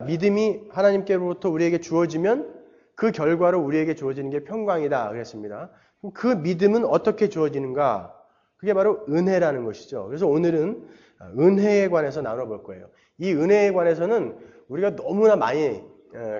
믿음이 하나님께로부터 우리에게 주어지면 그 결과로 우리에게 주어지는 게 평강이다 그랬습니다. 그 믿음은 어떻게 주어지는가? 그게 바로 은혜라는 것이죠. 그래서 오늘은 은혜에 관해서 나눠볼 거예요. 이 은혜에 관해서는 우리가 너무나 많이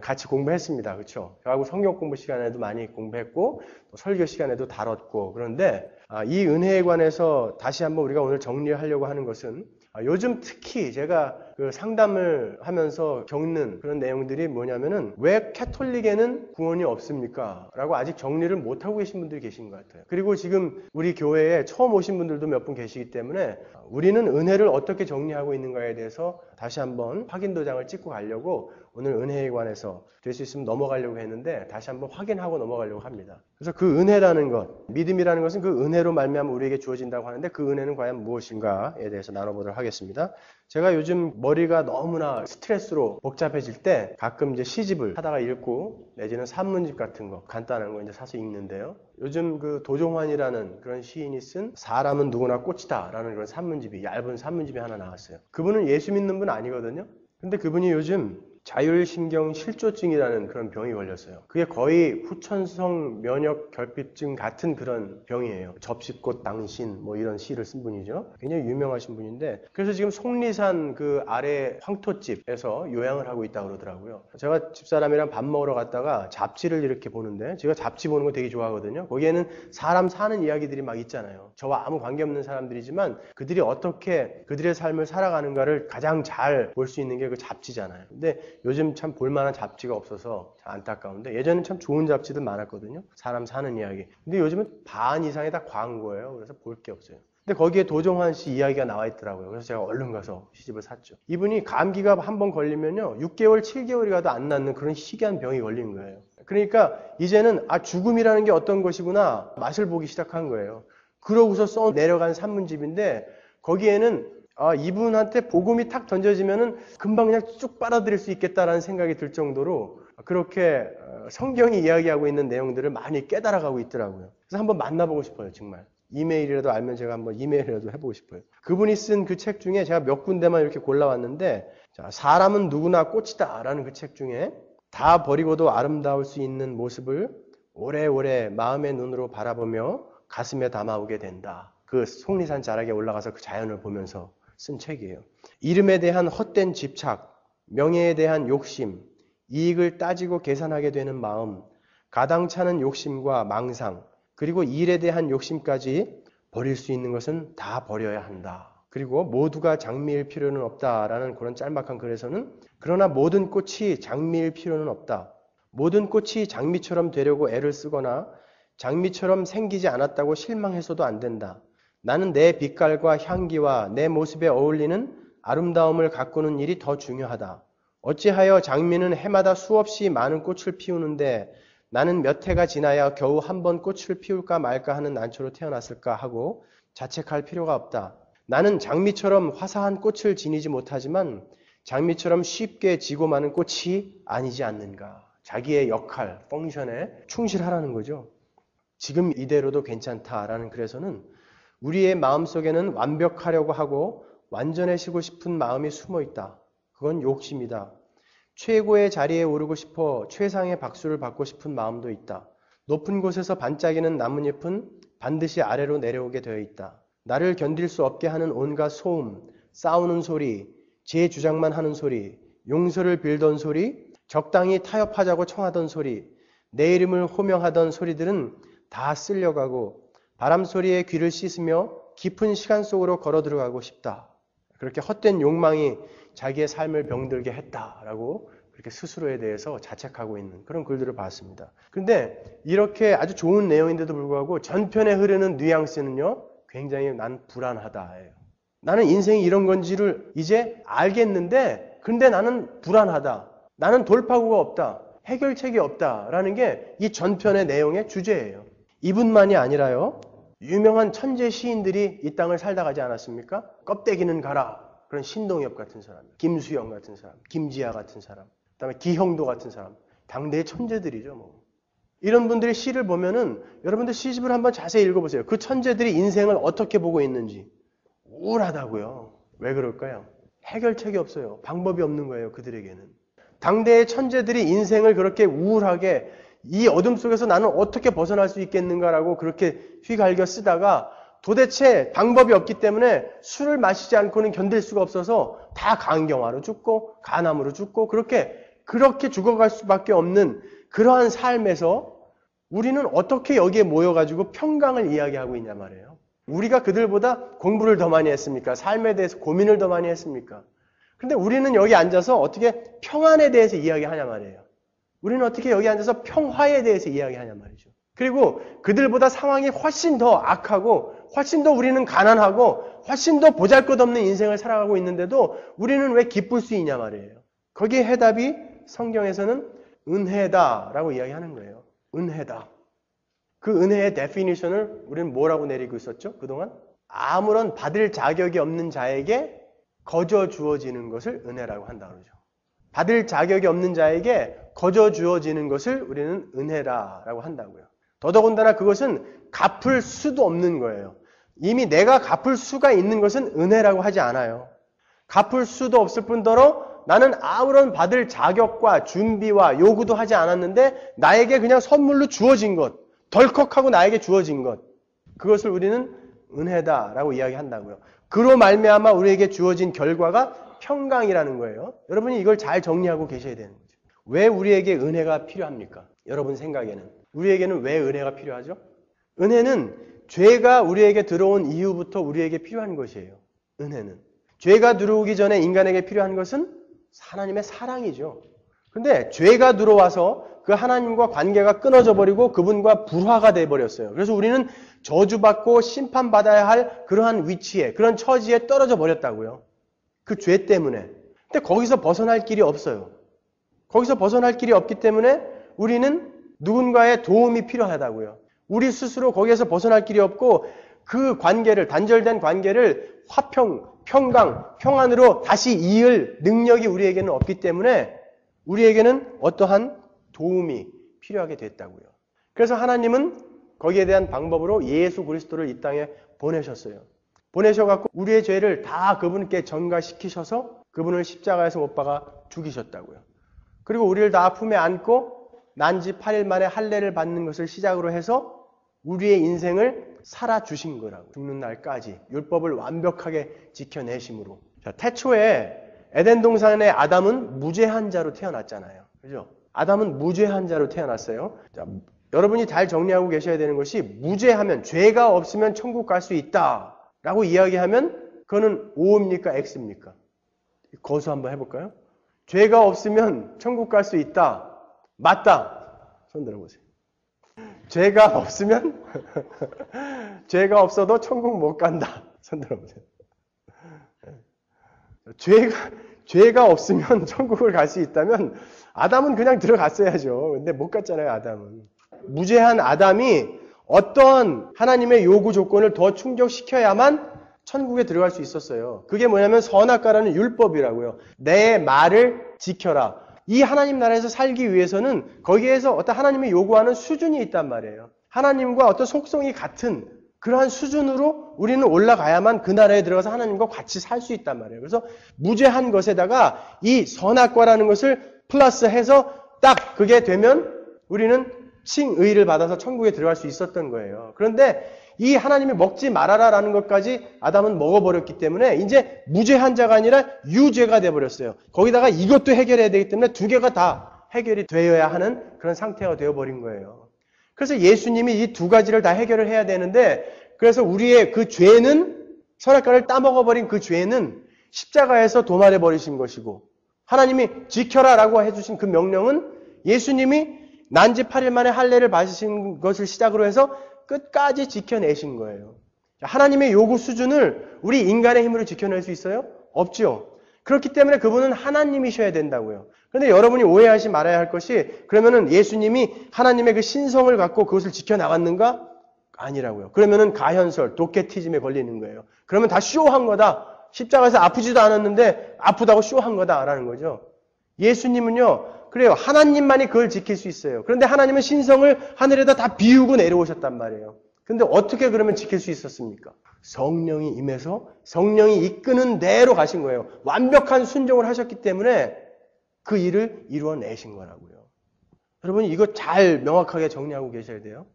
같이 공부했습니다. 그렇죠? 저하고 성경 공부 시간에도 많이 공부했고 또 설교 시간에도 다뤘고 그런데 이 은혜에 관해서 다시 한번 우리가 오늘 정리하려고 하는 것은 요즘 특히 제가 그 상담을 하면서 겪는 그런 내용들이 뭐냐면은 왜 캐톨릭에는 구원이 없습니까? 라고 아직 정리를 못하고 계신 분들이 계신 것 같아요. 그리고 지금 우리 교회에 처음 오신 분들도 몇 분 계시기 때문에 우리는 은혜를 어떻게 정리하고 있는가에 대해서 다시 한번 확인 도장을 찍고 가려고 오늘 은혜에 관해서 될 수 있으면 넘어가려고 했는데 다시 한번 확인하고 넘어가려고 합니다. 그래서 그 은혜라는 것, 믿음이라는 것은 그 은혜로 말미암아 우리에게 주어진다고 하는데 그 은혜는 과연 무엇인가에 대해서 나눠보도록 하겠습니다. 제가 요즘 머리가 너무나 스트레스로 복잡해질 때 가끔 이제 시집을 하다가 읽고 내지는 산문집 같은 거 간단한 거 이제 사서 읽는데요. 요즘 그 도종환이라는 그런 시인이 쓴 사람은 누구나 꽃이다 라는 그런 산문집이 얇은 산문집이 하나 나왔어요. 그분은 예수 믿는 분 아니거든요. 근데 그분이 요즘 자율신경 실조증이라는 그런 병이 걸렸어요. 그게 거의 후천성 면역 결핍증 같은 그런 병이에요. 접시꽃 당신 뭐 이런 시를 쓴 분이죠. 굉장히 유명하신 분인데 그래서 지금 속리산 그 아래 황토집에서 요양을 하고 있다고 그러더라고요. 제가 집사람이랑 밥 먹으러 갔다가 잡지를 이렇게 보는데 제가 잡지 보는 거 되게 좋아하거든요. 거기에는 사람 사는 이야기들이 막 있잖아요. 저와 아무 관계없는 사람들이지만 그들이 어떻게 그들의 삶을 살아가는가를 가장 잘 볼 수 있는 게 그 잡지잖아요. 근데 요즘 참 볼만한 잡지가 없어서 안타까운데 예전엔 참 좋은 잡지들 많았거든요. 사람 사는 이야기. 근데 요즘은 반 이상이 다 광고예요. 그래서 볼 게 없어요. 근데 거기에 도종환 씨 이야기가 나와 있더라고요. 그래서 제가 얼른 가서 시집을 샀죠. 이분이 감기가 한번 걸리면요 6개월, 7개월이 가도 안 낫는 그런 희귀한 병이 걸린 거예요. 그러니까 이제는 죽음이라는 게 어떤 것이구나 맛을 보기 시작한 거예요. 그러고서 써 내려간 산문집인데 거기에는 이분한테 복음이 탁 던져지면은 금방 그냥 쭉 빨아들일 수 있겠다라는 생각이 들 정도로 그렇게 성경이 이야기하고 있는 내용들을 많이 깨달아가고 있더라고요. 그래서 한번 만나보고 싶어요, 정말. 이메일이라도 알면 제가 한번 이메일이라도 해보고 싶어요. 그분이 쓴 그 책 중에 제가 몇 군데만 이렇게 골라왔는데, 사람은 누구나 꽃이다 라는 그 책 중에 다 버리고도 아름다울 수 있는 모습을 오래오래 마음의 눈으로 바라보며 가슴에 담아오게 된다. 그 속리산 자락에 올라가서 그 자연을 보면서 쓴 책이에요. 이름에 대한 헛된 집착, 명예에 대한 욕심, 이익을 따지고 계산하게 되는 마음, 가당차는 욕심과 망상, 그리고 일에 대한 욕심까지 버릴 수 있는 것은 다 버려야 한다. 그리고 모두가 장미일 필요는 없다라는 그런 짤막한 글에서는 그러나 모든 꽃이 장미일 필요는 없다. 모든 꽃이 장미처럼 되려고 애를 쓰거나 장미처럼 생기지 않았다고 실망해서도 안 된다. 나는 내 빛깔과 향기와 내 모습에 어울리는 아름다움을 가꾸는 일이 더 중요하다. 어찌하여 장미는 해마다 수없이 많은 꽃을 피우는데 나는 몇 해가 지나야 겨우 한 번 꽃을 피울까 말까 하는 난초로 태어났을까 하고 자책할 필요가 없다. 나는 장미처럼 화사한 꽃을 지니지 못하지만 장미처럼 쉽게 지고 마는 꽃이 아니지 않는가. 자기의 역할, 펑션에 충실하라는 거죠. 지금 이대로도 괜찮다라는 글에서는 우리의 마음속에는 완벽하려고 하고 완전해지고 싶은 마음이 숨어 있다. 그건 욕심이다. 최고의 자리에 오르고 싶어 최상의 박수를 받고 싶은 마음도 있다. 높은 곳에서 반짝이는 나뭇잎은 반드시 아래로 내려오게 되어 있다. 나를 견딜 수 없게 하는 온갖 소음, 싸우는 소리, 제 주장만 하는 소리, 용서를 빌던 소리, 적당히 타협하자고 청하던 소리, 내 이름을 호명하던 소리들은 다 쓸려가고 바람소리에 귀를 씻으며 깊은 시간 속으로 걸어 들어가고 싶다. 그렇게 헛된 욕망이 자기의 삶을 병들게 했다라고 그렇게 스스로에 대해서 자책하고 있는 그런 글들을 봤습니다. 그런데 이렇게 아주 좋은 내용인데도 불구하고 전편에 흐르는 뉘앙스는요. 굉장히 난 불안하다예요. 나는 인생이 이런 건지를 이제 알겠는데 근데 나는 불안하다. 나는 돌파구가 없다. 해결책이 없다라는 게 이 전편의 내용의 주제예요. 이분만이 아니라요. 유명한 천재 시인들이 이 땅을 살다 가지 않았습니까? 껍데기는 가라. 그런 신동엽 같은 사람, 김수영 같은 사람, 김지아 같은 사람, 그다음에 기형도 같은 사람. 당대의 천재들이죠. 뭐. 이런 분들의 시를 보면은 여러분들 시집을 한번 자세히 읽어보세요. 그 천재들이 인생을 어떻게 보고 있는지. 우울하다고요. 왜 그럴까요? 해결책이 없어요. 방법이 없는 거예요. 그들에게는. 당대의 천재들이 인생을 그렇게 우울하게 이 어둠 속에서 나는 어떻게 벗어날 수 있겠는가라고 그렇게 휘갈겨 쓰다가 도대체 방법이 없기 때문에 술을 마시지 않고는 견딜 수가 없어서 다 간경화로 죽고 간암으로 죽고 그렇게 죽어갈 수밖에 없는 그러한 삶에서 우리는 어떻게 여기에 모여가지고 평강을 이야기하고 있냐 말이에요. 우리가 그들보다 공부를 더 많이 했습니까? 삶에 대해서 고민을 더 많이 했습니까? 근데 우리는 여기 앉아서 어떻게 평안에 대해서 이야기하냐 말이에요. 우리는 어떻게 여기 앉아서 평화에 대해서 이야기하냐 말이죠. 그리고 그들보다 상황이 훨씬 더 악하고 훨씬 더 우리는 가난하고 훨씬 더 보잘것없는 인생을 살아가고 있는데도 우리는 왜 기쁠 수 있냐 말이에요. 거기에 해답이 성경에서는 은혜다라고 이야기하는 거예요. 은혜다. 그 은혜의 데피니션을 우리는 뭐라고 내리고 있었죠? 그동안? 아무런 받을 자격이 없는 자에게 거저 주어지는 것을 은혜라고 한다고 그러죠. 받을 자격이 없는 자에게 거저 주어지는 것을 우리는 은혜라고 한다고요. 더더군다나 그것은 갚을 수도 없는 거예요. 이미 내가 갚을 수가 있는 것은 은혜라고 하지 않아요. 갚을 수도 없을 뿐더러 나는 아무런 받을 자격과 준비와 요구도 하지 않았는데 나에게 그냥 선물로 주어진 것, 덜컥하고 나에게 주어진 것, 그것을 우리는 은혜다라고 이야기한다고요. 그로 말미암아 우리에게 주어진 결과가 평강이라는 거예요. 여러분이 이걸 잘 정리하고 계셔야 되는 거죠. 왜 우리에게 은혜가 필요합니까? 여러분 생각에는. 우리에게는 왜 은혜가 필요하죠? 은혜는 죄가 우리에게 들어온 이후부터 우리에게 필요한 것이에요. 은혜는. 죄가 들어오기 전에 인간에게 필요한 것은 하나님의 사랑이죠. 근데 죄가 들어와서 그 하나님과 관계가 끊어져 버리고 그분과 불화가 돼버렸어요. 그래서 우리는 저주받고 심판받아야 할 그러한 위치에, 그런 처지에 떨어져 버렸다고요. 그 죄 때문에. 근데 거기서 벗어날 길이 없어요. 거기서 벗어날 길이 없기 때문에 우리는 누군가의 도움이 필요하다고요. 우리 스스로 거기에서 벗어날 길이 없고 그 관계를, 단절된 관계를 화평, 평강, 평안으로 다시 이을 능력이 우리에게는 없기 때문에 우리에게는 어떠한 도움이 필요하게 됐다고요. 그래서 하나님은 거기에 대한 방법으로 예수 그리스도를 이 땅에 보내셨어요. 보내셔갖고 우리의 죄를 다 그분께 전가시키셔서 그분을 십자가에서 못 박아 죽이셨다고요. 그리고 우리를 다 품에 안고 난지 8일 만에 할례를 받는 것을 시작으로 해서 우리의 인생을 살아주신 거라고. 죽는 날까지 율법을 완벽하게 지켜내심으로. 자, 태초에 에덴 동산의 아담은 무죄한 자로 태어났잖아요. 그죠? 아담은 무죄한 자로 태어났어요. 자, 여러분이 잘 정리하고 계셔야 되는 것이 무죄하면, 죄가 없으면 천국 갈 수 있다 라고 이야기하면 그거는 O입니까? X입니까? 거수 한번 해볼까요? 죄가 없으면 천국 갈 수 있다. 맞다. 손 들어보세요. 죄가 없으면 죄가 없어도 천국 못 간다. 손 들어보세요. 죄가 없으면 천국을 갈 수 있다면 아담은 그냥 들어갔어야죠. 근데 못 갔잖아요, 아담은. 무죄한 아담이 어떤 하나님의 요구 조건을 더 충족시켜야만 천국에 들어갈 수 있었어요. 그게 뭐냐면 선악과라는 율법이라고요. 내 말을 지켜라. 이 하나님 나라에서 살기 위해서는 거기에서 어떤 하나님이 요구하는 수준이 있단 말이에요. 하나님과 어떤 속성이 같은 그러한 수준으로 우리는 올라가야만 그 나라에 들어가서 하나님과 같이 살 수 있단 말이에요. 그래서 무죄한 것에다가 이 선악과라는 것을 플러스해서 딱 그게 되면 우리는 칭의를 받아서 천국에 들어갈 수 있었던 거예요. 그런데 이 하나님이 먹지 말아라라는 것까지 아담은 먹어버렸기 때문에 이제 무죄한 자가 아니라 유죄가 돼버렸어요. 거기다가 이것도 해결해야 되기 때문에 두 개가 다 해결이 되어야 하는 그런 상태가 되어버린 거예요. 그래서 예수님이 이 두 가지를 다 해결을 해야 되는데 그래서 우리의 그 죄는 선악과를 따먹어버린 그 죄는 십자가에서 도말해버리신 것이고 하나님이 지켜라라고 해주신 그 명령은 예수님이 난지 8일 만에 할례를 받으신 것을 시작으로 해서 끝까지 지켜내신 거예요. 하나님의 요구 수준을 우리 인간의 힘으로 지켜낼 수 있어요? 없죠. 그렇기 때문에 그분은 하나님이셔야 된다고요. 그런데 여러분이 오해하지 말아야 할 것이 그러면은 예수님이 하나님의 그 신성을 갖고 그것을 지켜나갔는가? 아니라고요. 그러면은 가현설, 도케티즘에 걸리는 거예요. 그러면 다 쇼한 거다. 십자가에서 아프지도 않았는데 아프다고 쇼한 거다라는 거죠. 예수님은요. 그래요. 하나님만이 그걸 지킬 수 있어요. 그런데 하나님은 신성을 하늘에다 다 비우고 내려오셨단 말이에요. 근데 어떻게 그러면 지킬 수 있었습니까? 성령이 임해서 성령이 이끄는 대로 가신 거예요. 완벽한 순종을 하셨기 때문에 그 일을 이루어내신 거라고요. 여러분 이거 잘 명확하게 정리하고 계셔야 돼요.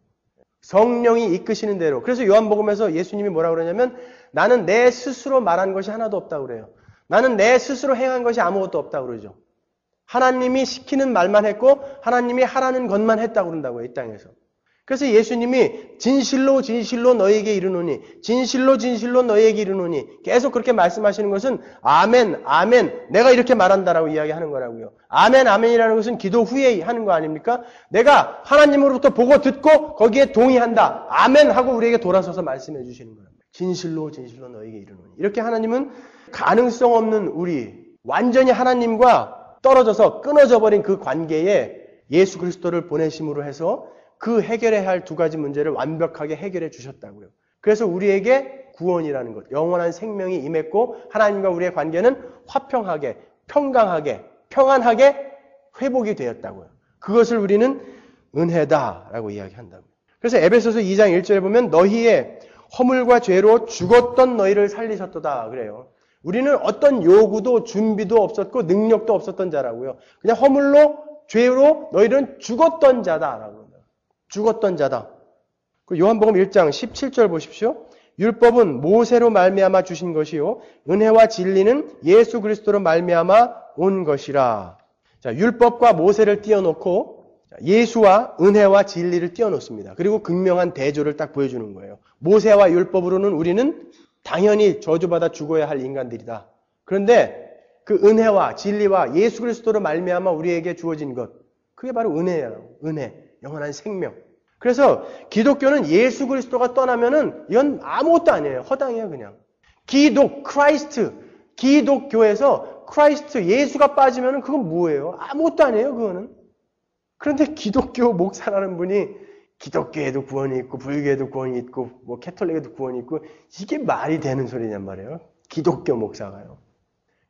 성령이 이끄시는 대로. 그래서 요한복음에서 예수님이 뭐라고 그러냐면 나는 내 스스로 말한 것이 하나도 없다고 그래요. 나는 내 스스로 행한 것이 아무것도 없다고 그러죠. 하나님이 시키는 말만 했고 하나님이 하라는 것만 했다고 그런다고요. 이 땅에서. 그래서 예수님이 진실로 진실로 너희에게 이르노니 진실로 진실로 너희에게 이르노니 계속 그렇게 말씀하시는 것은 아멘 아멘 내가 이렇게 말한다라고 이야기하는 거라고요. 아멘 아멘이라는 것은 기도 후에 하는 거 아닙니까? 내가 하나님으로부터 보고 듣고 거기에 동의한다. 아멘 하고 우리에게 돌아서서 말씀해 주시는 거랍니다. 진실로 진실로 너희에게 이르노니. 이렇게 하나님은 가능성 없는 우리 완전히 하나님과 떨어져서 끊어져 버린 그 관계에 예수 그리스도를 보내심으로 해서 그 해결해야 할 두 가지 문제를 완벽하게 해결해 주셨다고요. 그래서 우리에게 구원이라는 것, 영원한 생명이 임했고 하나님과 우리의 관계는 화평하게, 평강하게, 평안하게 회복이 되었다고요. 그것을 우리는 은혜다라고 이야기한다고요. 그래서 에베소서 2장 1절에 보면 너희의 허물과 죄로 죽었던 너희를 살리셨도다 그래요. 우리는 어떤 요구도 준비도 없었고 능력도 없었던 자라고요. 그냥 허물로 죄로 너희는 죽었던 자다라고. 죽었던 자다. 요한복음 1장 17절 보십시오. 율법은 모세로 말미암아 주신 것이요 은혜와 진리는 예수 그리스도로 말미암아 온 것이라. 자, 율법과 모세를 띄워놓고 예수와 은혜와 진리를 띄워놓습니다. 그리고 극명한 대조를 딱 보여주는 거예요. 모세와 율법으로는 우리는 당연히 저주받아 죽어야 할 인간들이다. 그런데 그 은혜와 진리와 예수 그리스도로 말미암아 우리에게 주어진 것, 그게 바로 은혜예요. 은혜. 영원한 생명. 그래서 기독교는 예수 그리스도가 떠나면은 이건 아무것도 아니에요. 허당이에요, 그냥. 크라이스트. 기독교에서 크라이스트, 예수가 빠지면은 그건 뭐예요? 아무것도 아니에요, 그거는. 그런데 기독교 목사라는 분이 기독교에도 구원이 있고, 불교에도 구원이 있고, 뭐 캐톨릭에도 구원이 있고, 이게 말이 되는 소리냔 말이에요. 기독교 목사가요.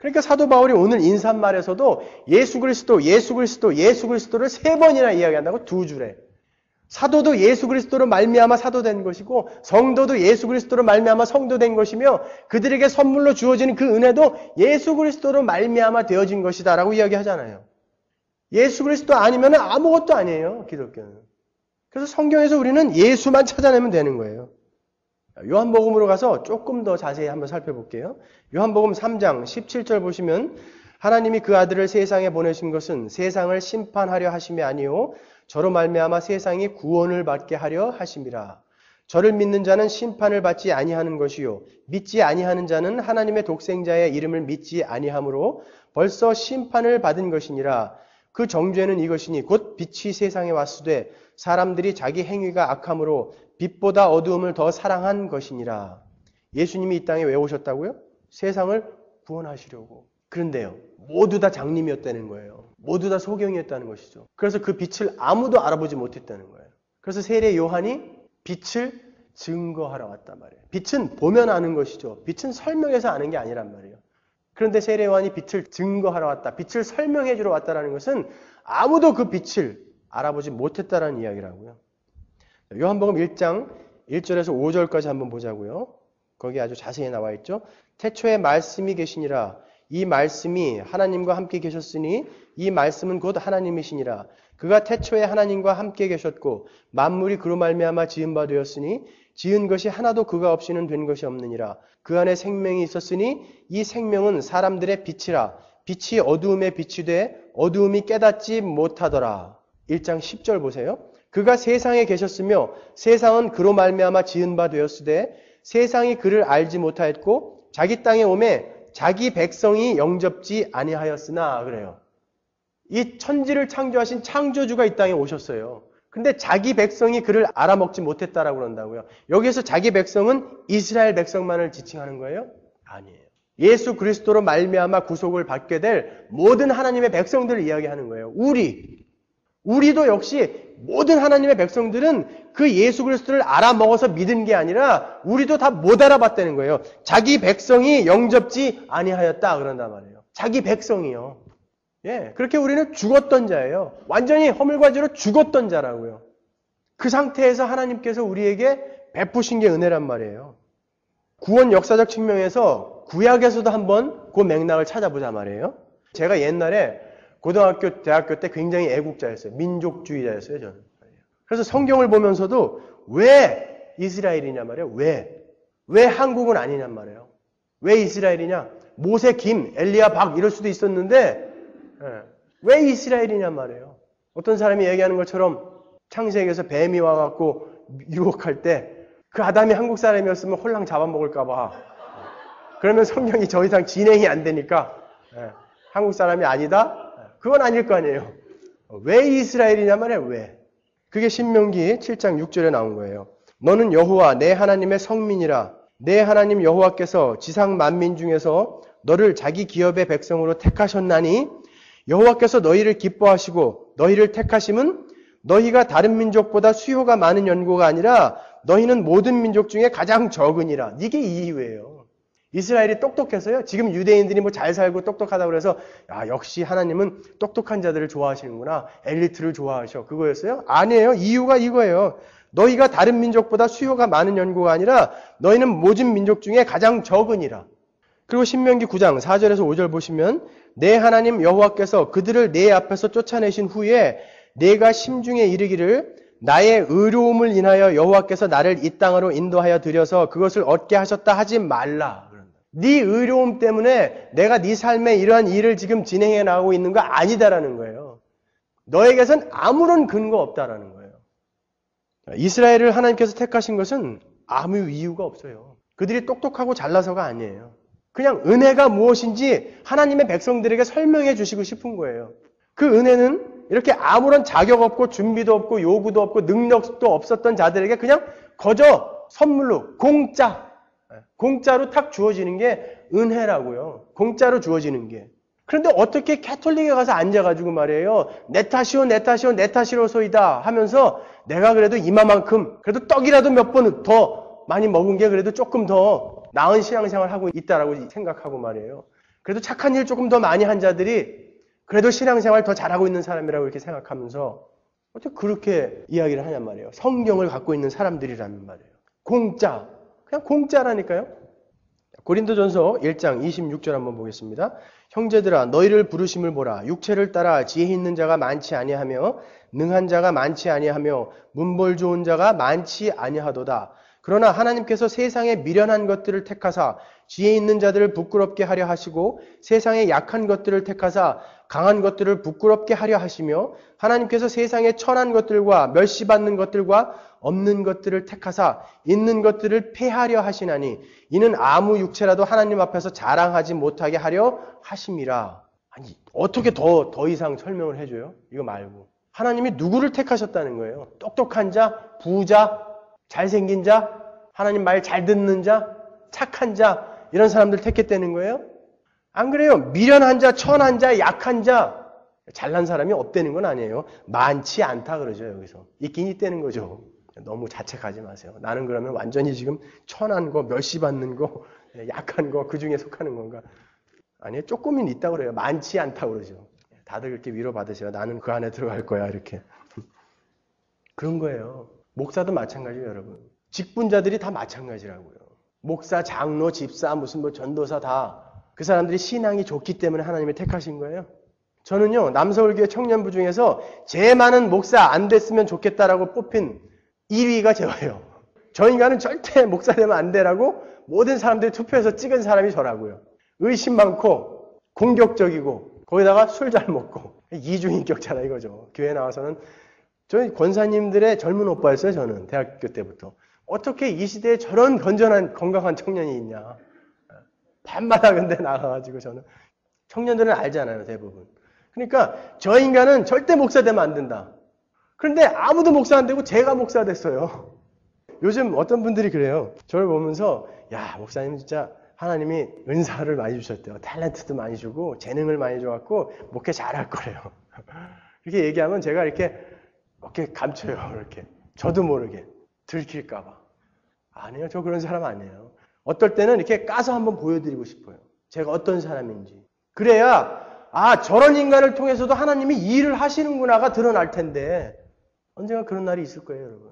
그러니까 사도 바울이 오늘 인사말에서도 예수 그리스도를 3번이나 이야기한다고 2줄에. 사도도 예수 그리스도로 말미암아 사도된 것이고 성도도 예수 그리스도로 말미암아 성도된 것이며 그들에게 선물로 주어지는 그 은혜도 예수 그리스도로 말미암아 되어진 것이다라고 이야기하잖아요. 예수 그리스도 아니면 아무것도 아니에요, 기독교는. 그래서 성경에서 우리는 예수만 찾아내면 되는 거예요. 요한복음으로 가서 조금 더 자세히 한번 살펴볼게요. 요한복음 3장 17절 보시면 하나님이 그 아들을 세상에 보내신 것은 세상을 심판하려 하심이 아니요 저로 말미암아 세상이 구원을 받게 하려 하심이라. 저를 믿는 자는 심판을 받지 아니하는 것이요 믿지 아니하는 자는 하나님의 독생자의 이름을 믿지 아니하므로 벌써 심판을 받은 것이니라. 그 정죄는 이것이니 곧 빛이 세상에 왔으되 사람들이 자기 행위가 악함으로 빛보다 어두움을 더 사랑한 것이니라. 예수님이 이 땅에 왜 오셨다고요? 세상을 구원하시려고. 그런데요, 모두 다 장님이었다는 거예요. 모두 다 소경이었다는 것이죠. 그래서 그 빛을 아무도 알아보지 못했다는 거예요. 그래서 세례 요한이 빛을 증거하러 왔단 말이에요. 빛은 보면 아는 것이죠. 빛은 설명해서 아는 게 아니란 말이에요. 그런데 세례 요한이 빛을 증거하러 왔다, 빛을 설명해 주러 왔다는 것은 아무도 그 빛을 알아보지 못했다라는 이야기라고요. 요한복음 1장 1절에서 5절까지 한번 보자고요. 거기 아주 자세히 나와 있죠. 태초에 말씀이 계시니라. 이 말씀이 하나님과 함께 계셨으니 이 말씀은 곧 하나님이시니라. 그가 태초에 하나님과 함께 계셨고 만물이 그로 말미암아 지은 바 되었으니 지은 것이 하나도 그가 없이는 된 것이 없느니라. 그 안에 생명이 있었으니 이 생명은 사람들의 빛이라. 빛이 어두움에 빛이 돼 어두움이 깨닫지 못하더라. 1장 10절 보세요. 그가 세상에 계셨으며 세상은 그로 말미암아 지은 바 되었으되 세상이 그를 알지 못하였고 자기 땅에 오매 자기 백성이 영접지 아니하였으나 그래요. 이 천지를 창조하신 창조주가 이 땅에 오셨어요. 근데 자기 백성이 그를 알아먹지 못했다라고 그런다고요. 여기에서 자기 백성은 이스라엘 백성만을 지칭하는 거예요? 아니에요. 예수 그리스도로 말미암아 구속을 받게 될 모든 하나님의 백성들을 이야기하는 거예요. 우리도 역시 모든 하나님의 백성들은 그 예수 그리스도를 알아먹어서 믿은 게 아니라 우리도 다 못 알아봤다는 거예요. 자기 백성이 영접지 아니하였다 그런단 말이에요. 자기 백성이요. 예, 그렇게 우리는 죽었던 자예요. 완전히 허물과 죄로 죽었던 자라고요. 그 상태에서 하나님께서 우리에게 베푸신 게 은혜란 말이에요. 구원 역사적 측면에서 구약에서도 한번 그 맥락을 찾아보자 말이에요. 제가 옛날에 고등학교, 대학교 때 굉장히 애국자였어요. 민족주의자였어요, 저는. 그래서 성경을 보면서도 왜 이스라엘이냐 말이에요. 왜 한국은 아니냔 말이에요. 왜 이스라엘이냐? 모세, 김, 엘리야, 박 이럴 수도 있었는데 왜 이스라엘이냐 말이에요. 어떤 사람이 얘기하는 것처럼 창세기에서 뱀이 와갖고 유혹할 때 그 아담이 한국 사람이었으면 홀랑 잡아먹을까 봐. 그러면 성경이 더 이상 진행이 안 되니까 한국 사람이 아니다? 그건 아닐 거 아니에요. 왜 이스라엘이냐 말이에요. 왜? 그게 신명기 7장 6절에 나온 거예요. 너는 여호와 내 하나님의 성민이라. 내 하나님 여호와께서 지상 만민 중에서 너를 자기 기업의 백성으로 택하셨나니 여호와께서 너희를 기뻐하시고 너희를 택하심은 너희가 다른 민족보다 수요가 많은 연고가 아니라 너희는 모든 민족 중에 가장 적으니라. 이게 이유예요. 이스라엘이 똑똑해서요. 지금 유대인들이 뭐 잘 살고 똑똑하다고 그래서 역시 하나님은 똑똑한 자들을 좋아하시는구나. 엘리트를 좋아하셔. 그거였어요? 아니에요. 이유가 이거예요. 너희가 다른 민족보다 수요가 많은 연고가 아니라 너희는 모든 민족 중에 가장 적으니라. 그리고 신명기 9장 4절에서 5절 보시면 내 하나님 여호와께서 그들을 내 앞에서 쫓아내신 후에 내가 심중에 이르기를 나의 의로움을 인하여 여호와께서 나를 이 땅으로 인도하여 들여서 그것을 얻게 하셨다 하지 말라. 네 의로움 때문에 내가 네 삶에 이러한 일을 지금 진행해 나가고 있는 거 아니다라는 거예요. 너에게선 아무런 근거 없다라는 거예요. 이스라엘을 하나님께서 택하신 것은 아무 이유가 없어요. 그들이 똑똑하고 잘나서가 아니에요. 그냥 은혜가 무엇인지 하나님의 백성들에게 설명해 주시고 싶은 거예요. 그 은혜는 이렇게 아무런 자격 없고 준비도 없고 요구도 없고 능력도 없었던 자들에게 그냥 거저 선물로 공짜로 탁 주어지는 게 은혜라고요. 공짜로 주어지는 게. 그런데 어떻게 캐톨릭에 가서 앉아가지고 말이에요. 내 탓이로소이다 하면서 내가 그래도 이마만큼 그래도 떡이라도 몇 번 더 많이 먹은 게 그래도 조금 더 나은 신앙생활을 하고 있다라고 생각하고 말이에요. 그래도 착한 일 조금 더 많이 한 자들이 그래도 신앙생활 더 잘하고 있는 사람이라고 이렇게 생각하면서 어떻게 그렇게 이야기를 하냔 말이에요. 성경을 갖고 있는 사람들이라는 말이에요. 공짜. 그냥 공짜라니까요. 고린도전서 1장 26절 한번 보겠습니다. 형제들아 너희를 부르심을 보라. 육체를 따라 지혜 있는 자가 많지 아니하며 능한 자가 많지 아니하며 문벌 좋은 자가 많지 아니하도다. 그러나 하나님께서 세상에 미련한 것들을 택하사 지혜 있는 자들을 부끄럽게 하려 하시고 세상에 약한 것들을 택하사 강한 것들을 부끄럽게 하려 하시며 하나님께서 세상에 천한 것들과 멸시받는 것들과 없는 것들을 택하사 있는 것들을 폐하려 하시나니 이는 아무 육체라도 하나님 앞에서 자랑하지 못하게 하려 하심이라. 아니 어떻게 더 이상 설명을 해줘요? 이거 말고 하나님이 누구를 택하셨다는 거예요? 똑똑한 자, 부자, 잘생긴 자, 하나님 말 잘 듣는 자, 착한 자 이런 사람들 택했다는 거예요? 안 그래요. 미련한 자, 천한 자, 약한 자 잘난 사람이 없다는 건 아니에요. 많지 않다 그러죠. 여기서 있긴 있다는 거죠. 너무 자책하지 마세요. 나는 그러면 완전히 지금 천한 거, 멸시받는 거, 약한 거 그 중에 속하는 건가? 아니에요. 조금은 있다고 그래요. 많지 않다고 그러죠. 다들 그렇게 위로받으세요. 나는 그 안에 들어갈 거야 이렇게. 그런 거예요. 목사도 마찬가지예요. 여러분. 직분자들이 다 마찬가지라고요. 목사, 장로, 집사, 무슨 뭐 전도사 다 그 사람들이 신앙이 좋기 때문에 하나님이 택하신 거예요. 저는요. 남서울교회 청년부 중에서 제일 많은 목사 안 됐으면 좋겠다라고 뽑힌 1위가 저예요. 저 인간은 절대 목사 되면 안 되라고 모든 사람들이 투표해서 찍은 사람이 저라고요. 의심 많고 공격적이고 거기다가 술 잘 먹고 이중인격자라 이거죠. 교회 나와서는 저희 권사님들의 젊은 오빠였어요. 저는 대학교 때부터. 어떻게 이 시대에 저런 건전한 건강한 청년이 있냐. 밤마다 근데 나가가지고 저는 청년들은 알잖아요. 대부분. 그러니까 저 인간은 절대 목사 되면 안 된다. 그런데 아무도 목사 안 되고 제가 목사 됐어요. 요즘 어떤 분들이 그래요. 저를 보면서 야 목사님 진짜 하나님이 은사를 많이 주셨대요. 탤런트도 많이 주고 재능을 많이 줘갖고 목회 잘할 거래요. 이렇게 얘기하면 제가 이렇게 감춰요. 이렇게 저도 모르게 들킬까 봐. 아니에요. 저 그런 사람 아니에요. 어떨 때는 이렇게 까서 한번 보여드리고 싶어요. 제가 어떤 사람인지. 그래야 저런 인간을 통해서도 하나님이 이 일을 하시는구나가 드러날 텐데 언젠가 그런 날이 있을 거예요. 여러분.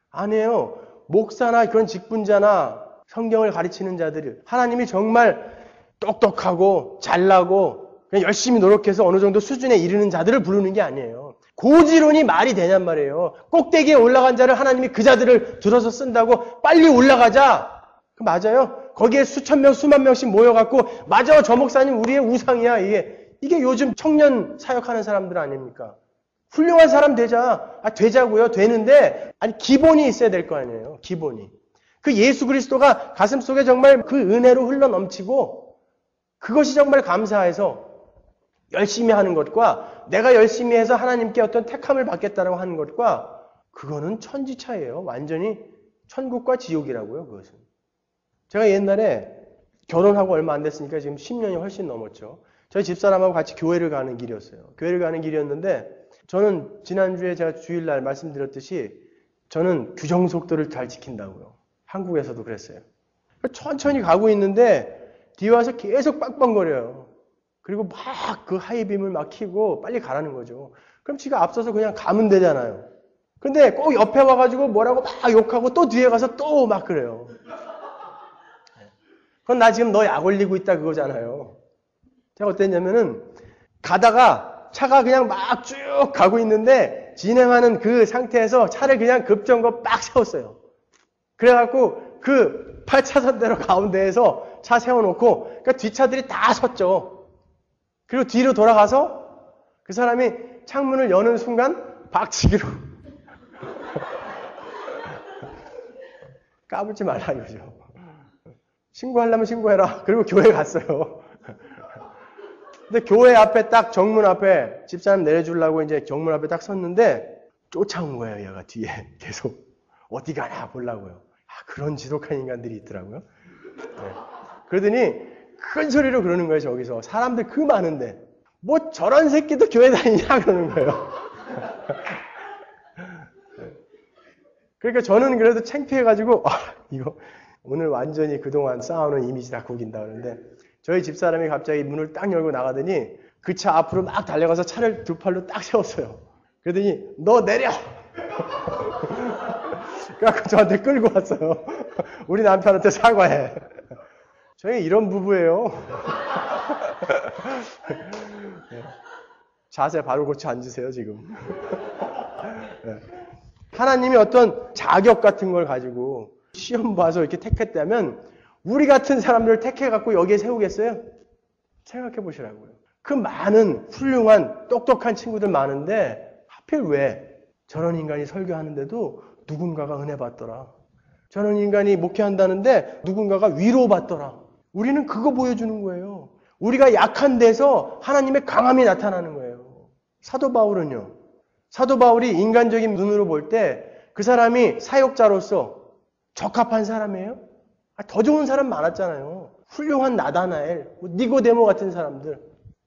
아니에요. 목사나 그런 직분자나 성경을 가르치는 자들이 하나님이 정말 똑똑하고 잘나고 그냥 열심히 노력해서 어느 정도 수준에 이르는 자들을 부르는 게 아니에요. 고지론이 말이 되냔 말이에요. 꼭대기에 올라간 자를 하나님이 그 자들을 들어서 쓴다고 빨리 올라가자. 맞아요. 거기에 수천 명, 수만 명씩 모여갖고 맞아, 저 목사님 우리의 우상이야. 이게 요즘 청년 사역하는 사람들 아닙니까? 훌륭한 사람 되자. 되자고요. 되는데 기본이 있어야 될 거 아니에요. 기본이. 그 예수 그리스도가 가슴속에 정말 그 은혜로 흘러 넘치고 그것이 정말 감사해서 열심히 하는 것과 내가 열심히 해서 하나님께 어떤 택함을 받겠다라고 하는 것과 그거는 천지차이예요. 완전히 천국과 지옥이라고요. 그것은. 제가 옛날에 결혼하고 얼마 안 됐으니까 지금 10년이 훨씬 넘었죠. 저희 집사람하고 같이 교회를 가는 길이었어요. 교회를 가는 길이었는데 저는 지난주에 제가 주일날 말씀드렸듯이 저는 규정 속도를 잘 지킨다고요. 한국에서도 그랬어요. 천천히 가고 있는데 뒤에 와서 계속 빵빵거려요. 그리고 막 그 하이빔을 막 켜고 빨리 가라는 거죠. 그럼 지가 앞서서 그냥 가면 되잖아요. 근데 꼭 옆에 와가지고 뭐라고 막 욕하고 또 뒤에 가서 또 막 그래요. 그건 나 지금 너 약 올리고 있다 그거잖아요. 제가 어땠냐면은 가다가 차가 그냥 막 쭉 가고 있는데 진행하는 그 상태에서 차를 그냥 급정거 빡 세웠어요. 그래갖고 그 8차선대로 가운데에서 차 세워놓고 그러니까 뒷차들이 다 섰죠. 그리고 뒤로 돌아가서 그 사람이 창문을 여는 순간 박치기로 까불지 말라 이거죠. 신고하려면 신고해라. 그리고 교회 갔어요. 근데 교회 앞에 딱 정문 앞에 집사람 내려주려고 이제 정문 앞에 딱 섰는데 쫓아온 거예요. 얘가 뒤에 계속 어디 가나 보려고요. 그런 지독한 인간들이 있더라고요. 네. 그러더니 큰 소리로 그러는 거예요. 저기서 사람들 그 많은데 뭐 저런 새끼도 교회 다니냐 그러는 거예요. 그러니까 저는 그래도 창피해가지고 이거 오늘 완전히 그동안 쌓아오는 이미지 다 구긴다 그러는데 저희 집사람이 갑자기 문을 딱 열고 나가더니 그 차 앞으로 막 달려가서 차를 두 팔로 딱 세웠어요. 그러더니 너 내려! 그래갖고 저한테 끌고 왔어요. 우리 남편한테 사과해. 저희 이런 부부예요. 자세 바로 고쳐 앉으세요 지금. 하나님이 어떤 자격 같은 걸 가지고 시험 봐서 이렇게 택했다면 우리 같은 사람들을 택해갖고 여기에 세우겠어요? 생각해 보시라고요. 그 많은 훌륭한 똑똑한 친구들 많은데 하필 왜 저런 인간이 설교하는데도 누군가가 은혜 받더라. 저런 인간이 목회한다는데 누군가가 위로받더라. 우리는 그거 보여주는 거예요. 우리가 약한 데서 하나님의 강함이 나타나는 거예요. 사도 바울은요. 사도 바울이 인간적인 눈으로 볼 때 그 사람이 사역자로서 적합한 사람이에요? 더 좋은 사람 많았잖아요. 훌륭한 나다나엘, 니고데모 같은 사람들,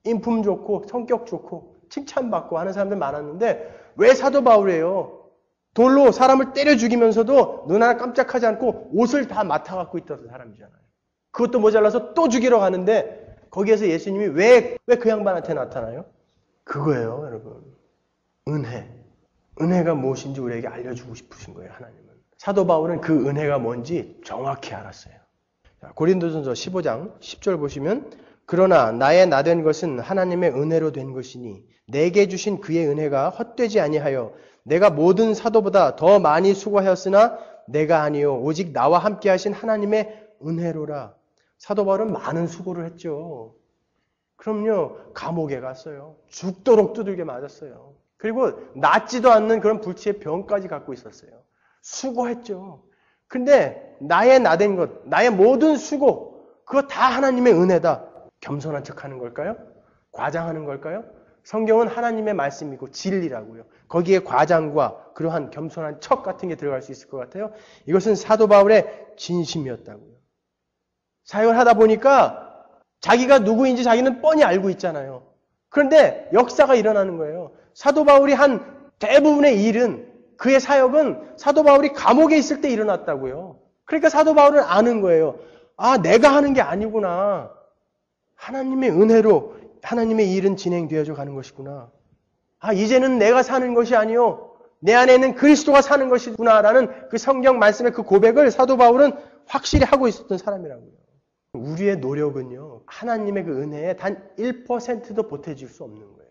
인품 좋고 성격 좋고 칭찬받고 하는 사람들 많았는데 왜 사도 바울이에요? 돌로 사람을 때려 죽이면서도 눈 하나 깜짝하지 않고 옷을 다 맡아갖고 있던 사람이잖아요. 그것도 모자라서 또 죽이러 가는데 거기에서 예수님이 왜 그 양반한테 나타나요? 그거예요, 여러분. 은혜. 은혜가 무엇인지 우리에게 알려주고 싶으신 거예요, 하나님은. 사도 바울은 그 은혜가 뭔지 정확히 알았어요. 고린도전서 15장 10절 보시면 그러나 나의 나된 것은 하나님의 은혜로 된 것이니 내게 주신 그의 은혜가 헛되지 아니하여 내가 모든 사도보다 더 많이 수고하였으나 내가 아니요 오직 나와 함께 하신 하나님의 은혜로라. 사도 바울은 많은 수고를 했죠. 그럼요. 감옥에 갔어요. 죽도록 두들겨 맞았어요. 그리고 낫지도 않는 그런 불치의 병까지 갖고 있었어요. 수고했죠. 근데 나의 나된 것, 나의 모든 수고, 그거 다 하나님의 은혜다. 겸손한 척하는 걸까요? 과장하는 걸까요? 성경은 하나님의 말씀이고 진리라고요. 거기에 과장과 그러한 겸손한 척 같은 게 들어갈 수 있을 것 같아요. 이것은 사도 바울의 진심이었다고요. 사역을 하다 보니까 자기가 누구인지 자기는 뻔히 알고 있잖아요. 그런데 역사가 일어나는 거예요. 사도 바울이 한 대부분의 일은 그의 사역은 사도 바울이 감옥에 있을 때 일어났다고요. 그러니까 사도 바울은 아는 거예요. 아, 내가 하는 게 아니구나. 하나님의 은혜로 하나님의 일은 진행되어져 가는 것이구나. 아, 이제는 내가 사는 것이 아니요. 내 안에는 그리스도가 사는 것이구나라는 그 성경 말씀의 그 고백을 사도 바울은 확실히 하고 있었던 사람이라고요. 우리의 노력은요, 하나님의 그 은혜에 단 1%도 보태줄 수 없는 거예요.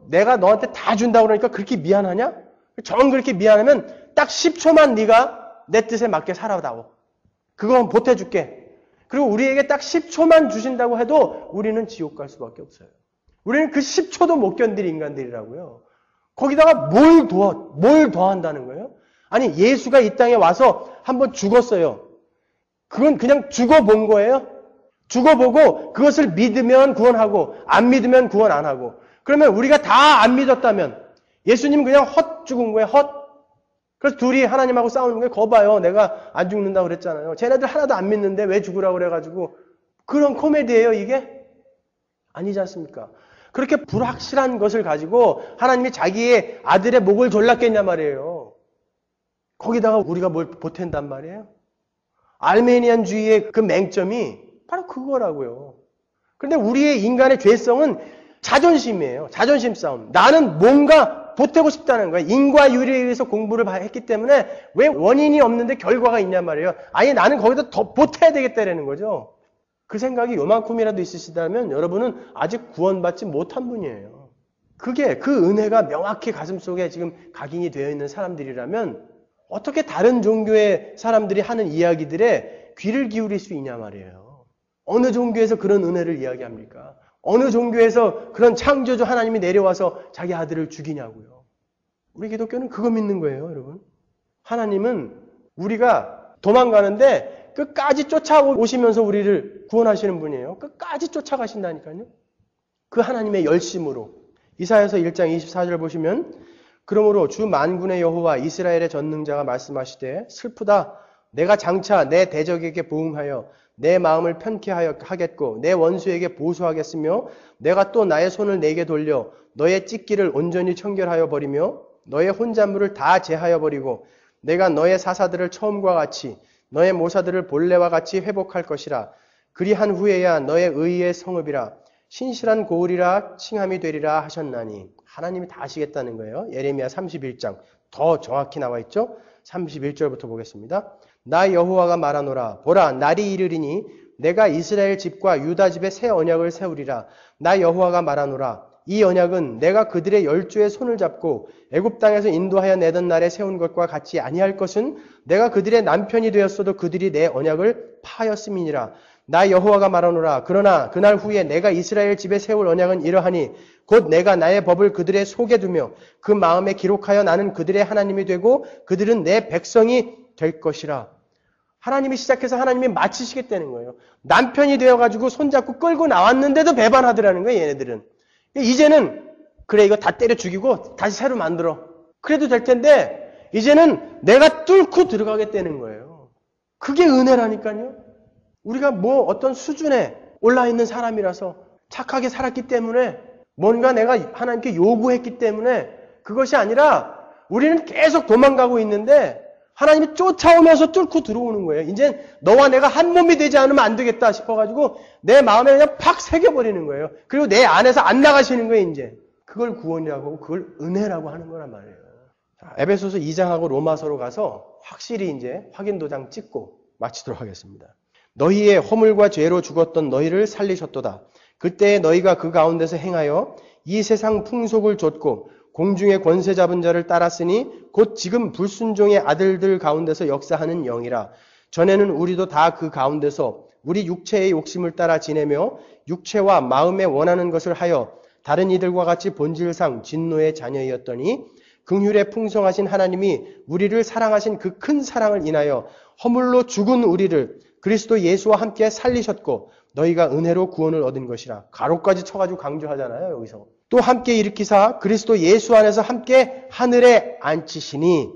내가 너한테 다 준다고 그러니까 그렇게 미안하냐? 정 그렇게 미안하면 딱 10초만 네가 내 뜻에 맞게 살아다오. 그건 보태줄게. 그리고 우리에게 딱 10초만 주신다고 해도 우리는 지옥 갈 수밖에 없어요. 우리는 그 10초도 못 견딜 인간들이라고요. 거기다가 뭘 더한다는 거예요? 아니, 예수가 이 땅에 와서 한번 죽었어요. 그건 그냥 죽어본 거예요? 죽어보고 그것을 믿으면 구원하고 안 믿으면 구원 안 하고. 그러면 우리가 다 안 믿었다면 예수님은 그냥 헛 죽은 거예요. 헛. 그래서 둘이 하나님하고 싸우는 거예요. 거 봐요. 내가 안 죽는다고 그랬잖아요. 쟤네들 하나도 안 믿는데 왜 죽으라고 그래가지고. 그런 코미디예요, 이게? 아니지 않습니까? 그렇게 불확실한 것을 가지고 하나님이 자기의 아들의 목을 졸랐겠냐 말이에요. 거기다가 우리가 뭘 보탠단 말이에요. 알메니안주의의 그 맹점이 바로 그거라고요. 그런데 우리의 인간의 죄성은 자존심이에요. 자존심 싸움. 나는 뭔가 보태고 싶다는 거예요. 인과율에 의해서 공부를 했기 때문에 왜 원인이 없는데 결과가 있냔 말이에요. 아니 나는 거기다 더 보태야 되겠다라는 거죠. 그 생각이 요만큼이라도 있으시다면 여러분은 아직 구원받지 못한 분이에요. 그게 그 은혜가 명확히 가슴속에 지금 각인이 되어 있는 사람들이라면 어떻게 다른 종교의 사람들이 하는 이야기들에 귀를 기울일 수 있냐 말이에요. 어느 종교에서 그런 은혜를 이야기합니까? 어느 종교에서 그런 창조주 하나님이 내려와서 자기 아들을 죽이냐고요. 우리 기독교는 그거 믿는 거예요, 여러분. 하나님은 우리가 도망가는데 끝까지 쫓아오시면서 우리를 구원하시는 분이에요. 끝까지 쫓아가신다니까요. 그 하나님의 열심으로. 이사야서 1장 24절 보시면 그러므로 주 만군의 여호와 이스라엘의 전능자가 말씀하시되 슬프다. 내가 장차 내 대적에게 보응하여 내 마음을 편케 하겠고 내 원수에게 보수하겠으며 내가 또 나의 손을 내게 돌려 너의 찢기를 온전히 청결하여 버리며 너의 혼잣물을 다 제하여 버리고 내가 너의 사사들을 처음과 같이 너의 모사들을 본래와 같이 회복할 것이라. 그리한 후에야 너의 의의 성읍이라 신실한 고을이라 칭함이 되리라 하셨나니. 하나님이 다 하시겠다는 거예요. 예레미야 31장 더 정확히 나와 있죠. 31절부터 보겠습니다. 나 여호와가 말하노라. 보라 날이 이르리니 내가 이스라엘 집과 유다 집에 새 언약을 세우리라. 나 여호와가 말하노라. 이 언약은 내가 그들의 열조의 손을 잡고 애굽 땅에서 인도하여 내던 날에 세운 것과 같이 아니할 것은 내가 그들의 남편이 되었어도 그들이 내 언약을 파하였음이니라. 나 여호와가 말하노라. 그러나 그날 후에 내가 이스라엘 집에 세울 언약은 이러하니 곧 내가 나의 법을 그들의 속에 두며 그 마음에 기록하여 나는 그들의 하나님이 되고 그들은 내 백성이 될 것이라. 하나님이 시작해서 하나님이 마치시겠다는 거예요. 남편이 되어가지고 손잡고 끌고 나왔는데도 배반하더라는 거예요, 얘네들은. 이제는 그래 이거 다 때려 죽이고 다시 새로 만들어. 그래도 될 텐데 이제는 내가 뚫고 들어가겠다는 거예요. 그게 은혜라니까요. 우리가 뭐 어떤 수준에 올라있는 사람이라서 착하게 살았기 때문에 뭔가 내가 하나님께 요구했기 때문에 그것이 아니라 우리는 계속 도망가고 있는데 하나님이 쫓아오면서 뚫고 들어오는 거예요. 이제 너와 내가 한 몸이 되지 않으면 안 되겠다 싶어가지고 내 마음에 그냥 팍 새겨버리는 거예요. 그리고 내 안에서 안 나가시는 거예요, 이제. 그걸 구원이라고 하고 그걸 은혜라고 하는 거란 말이에요. 자, 에베소서 2장하고 로마서로 가서 확실히 이제 확인 도장 찍고 마치도록 하겠습니다. 너희의 허물과 죄로 죽었던 너희를 살리셨도다. 그때 너희가 그 가운데서 행하여 이 세상 풍속을 좇고 공중의 권세 잡은 자를 따랐으니 곧 지금 불순종의 아들들 가운데서 역사하는 영이라. 전에는 우리도 다 그 가운데서 우리 육체의 욕심을 따라 지내며 육체와 마음에 원하는 것을 하여 다른 이들과 같이 본질상 진노의 자녀이었더니 긍휼에 풍성하신 하나님이 우리를 사랑하신 그 큰 사랑을 인하여 허물로 죽은 우리를 그리스도 예수와 함께 살리셨고 너희가 은혜로 구원을 얻은 것이라. 가로까지 쳐가지고 강조하잖아요, 여기서. 또 함께 일으키사 그리스도 예수 안에서 함께 하늘에 앉히시니.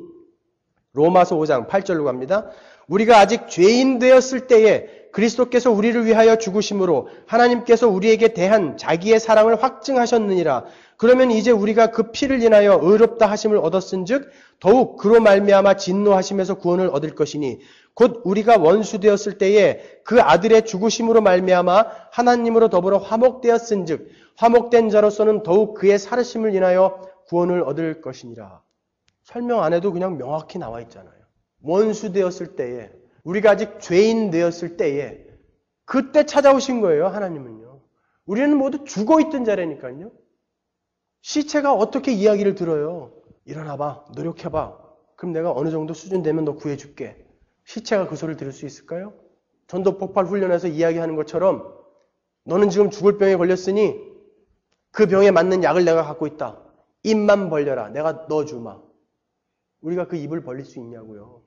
로마서 5장 8절로 갑니다. 우리가 아직 죄인 되었을 때에 그리스도께서 우리를 위하여 죽으심으로 하나님께서 우리에게 대한 자기의 사랑을 확증하셨느니라. 그러면 이제 우리가 그 피를 인하여 의롭다 하심을 얻었은즉 더욱 그로 말미암아 진노하심에서 구원을 얻을 것이니 곧 우리가 원수 되었을 때에 그 아들의 죽으심으로 말미암아 하나님으로 더불어 화목되었은즉 화목된 자로서는 더욱 그의 살으심을 인하여 구원을 얻을 것이니라. 설명 안 해도 그냥 명확히 나와 있잖아요. 원수 되었을 때에, 우리가 아직 죄인 되었을 때에 그때 찾아오신 거예요, 하나님은요. 우리는 모두 죽어있던 자라니까요. 시체가 어떻게 이야기를 들어요? 일어나봐, 노력해봐. 그럼 내가 어느 정도 수준 되면 너 구해줄게. 시체가 그 소리를 들을 수 있을까요? 전도 폭발 훈련에서 이야기하는 것처럼 너는 지금 죽을 병에 걸렸으니 그 병에 맞는 약을 내가 갖고 있다. 입만 벌려라. 내가 넣어주마. 우리가 그 입을 벌릴 수 있냐고요.